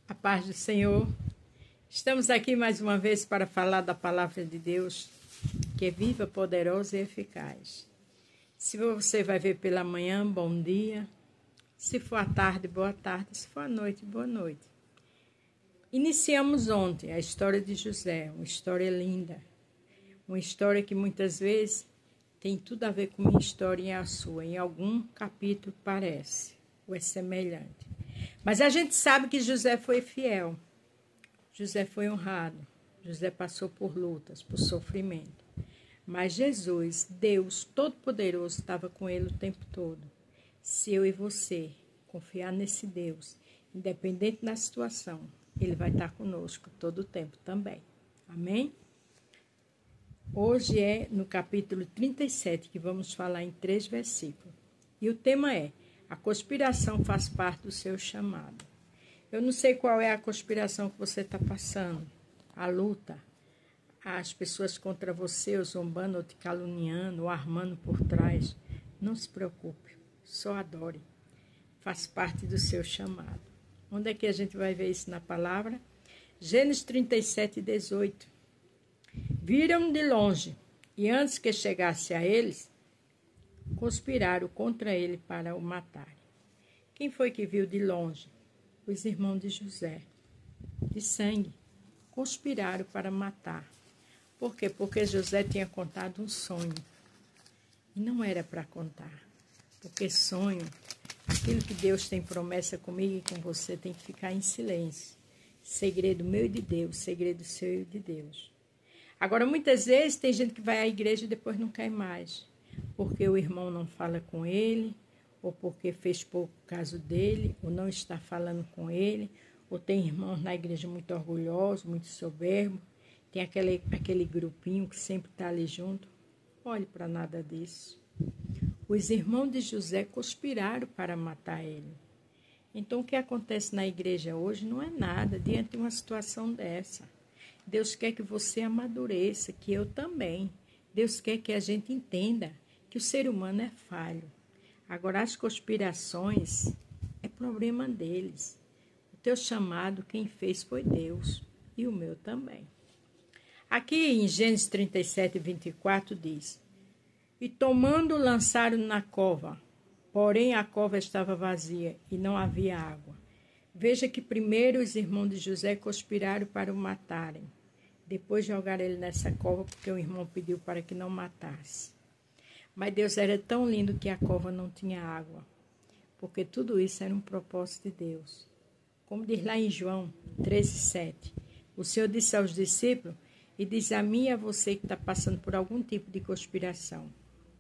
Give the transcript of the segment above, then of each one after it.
A paz do Senhor. Estamos aqui mais uma vez para falar da palavra de Deus, que é viva, poderosa e eficaz. Se você vai ver pela manhã, bom dia. Se for à tarde, boa tarde. Se for à noite, boa noite. Iniciamos ontem a história de José, uma história linda. Uma história que muitas vezes tem tudo a ver com minha história e a sua. Em algum capítulo parece, ou é semelhante. Mas a gente sabe que José foi fiel. José foi honrado. José passou por lutas, por sofrimento. Mas Jesus, Deus Todo-Poderoso, estava com ele o tempo todo. Se eu e você confiar nesse Deus, independente da situação, ele vai estar conosco todo o tempo também. Amém? Hoje é no capítulo 37 que vamos falar em 3 versículos. E o tema é: a conspiração faz parte do seu chamado. Eu não sei qual é a conspiração que você está passando, a luta, as pessoas contra você, ou zombando, ou te caluniando, ou armando por trás. Não se preocupe, só adore. Faz parte do seu chamado. Onde é que a gente vai ver isso na palavra? Gênesis 37, 18. Viram de longe, e antes que chegasse a eles, conspiraram contra ele para o matarem. Quem foi que viu de longe? Os irmãos de José, de sangue, conspiraram para matar. Por quê? Porque José tinha contado um sonho. E não era para contar. Porque sonho, aquilo que Deus tem promessa comigo e com você, tem que ficar em silêncio. Segredo meu e de Deus, segredo seu e de Deus. Agora, muitas vezes, tem gente que vai à igreja e depois não quer mais. Porque o irmão não fala com ele, ou porque fez pouco caso dele, ou não está falando com ele, ou tem irmãos na igreja muito orgulhosos, muito soberbos, tem aquele grupinho que sempre está ali junto. Olhe para nada disso. Os irmãos de José conspiraram para matar ele. Então, o que acontece na igreja hoje não é nada diante de uma situação dessa. Deus quer que você amadureça, que eu também. Deus quer que a gente entenda que o ser humano é falho. Agora, as conspirações é problema deles. O teu chamado, quem fez foi Deus, e o meu também. Aqui em Gênesis 37, 24 diz: E tomando, lançaram na cova, porém a cova estava vazia e não havia água. Veja que primeiro os irmãos de José conspiraram para o matarem. Depois jogaram ele nessa cova porque o irmão pediu para que não matasse. Mas Deus era tão lindo que a cova não tinha água, porque tudo isso era um propósito de Deus. Como diz lá em João 13:7, o Senhor disse aos discípulos, e diz a mim e a você que está passando por algum tipo de conspiração: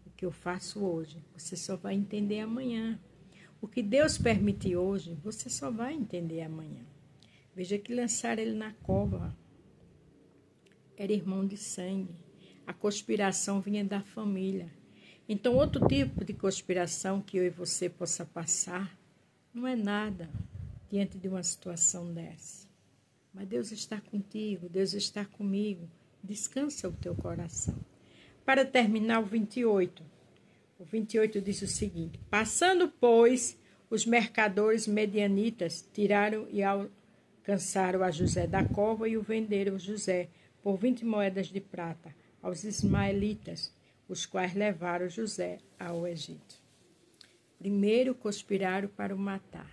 o que eu faço hoje, você só vai entender amanhã. O que Deus permitiu hoje, você só vai entender amanhã. Veja que lançaram ele na cova. Era irmão de sangue. A conspiração vinha da família. Então, outro tipo de conspiração que eu e você possa passar não é nada diante de uma situação dessa. Mas Deus está contigo, Deus está comigo. Descansa o teu coração. Para terminar, o 28. O 28 diz o seguinte: Passando, pois, os mercadores medianitas tiraram e alcançaram a José da cova e o venderam José por 20 moedas de prata aos ismaelitas, os quais levaram José ao Egito. Primeiro conspiraram para o matar.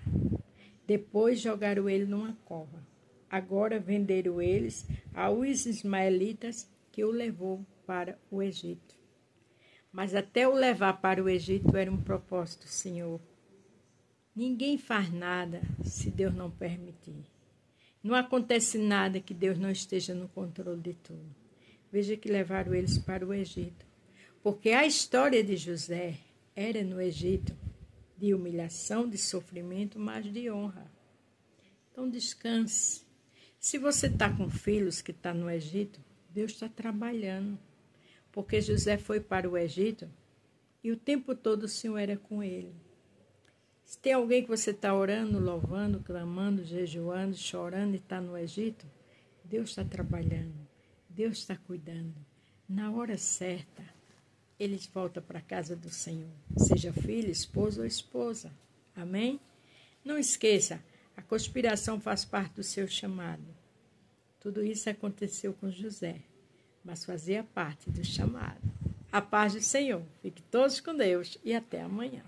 Depois jogaram ele numa cova. Agora venderam eles aos ismaelitas, que o levou para o Egito. Mas até o levar para o Egito era um propósito, Senhor. Ninguém faz nada se Deus não permitir. Não acontece nada que Deus não esteja no controle de tudo. Veja que levaram eles para o Egito. Porque a história de José era no Egito, de humilhação, de sofrimento, mas de honra. Então descanse. Se você está com filhos que estão no Egito, Deus está trabalhando. Porque José foi para o Egito e o tempo todo o Senhor era com ele. Se tem alguém que você está orando, louvando, clamando, jejuando, chorando e está no Egito, Deus está trabalhando. Deus está cuidando. Na hora certa, eles voltam para a casa do Senhor. Seja filho, esposo ou esposa. Amém? Não esqueça, A conspiração faz parte do seu chamado. Tudo isso aconteceu com José, mas fazia parte do chamado. A paz do Senhor. Fique todos com Deus e até amanhã.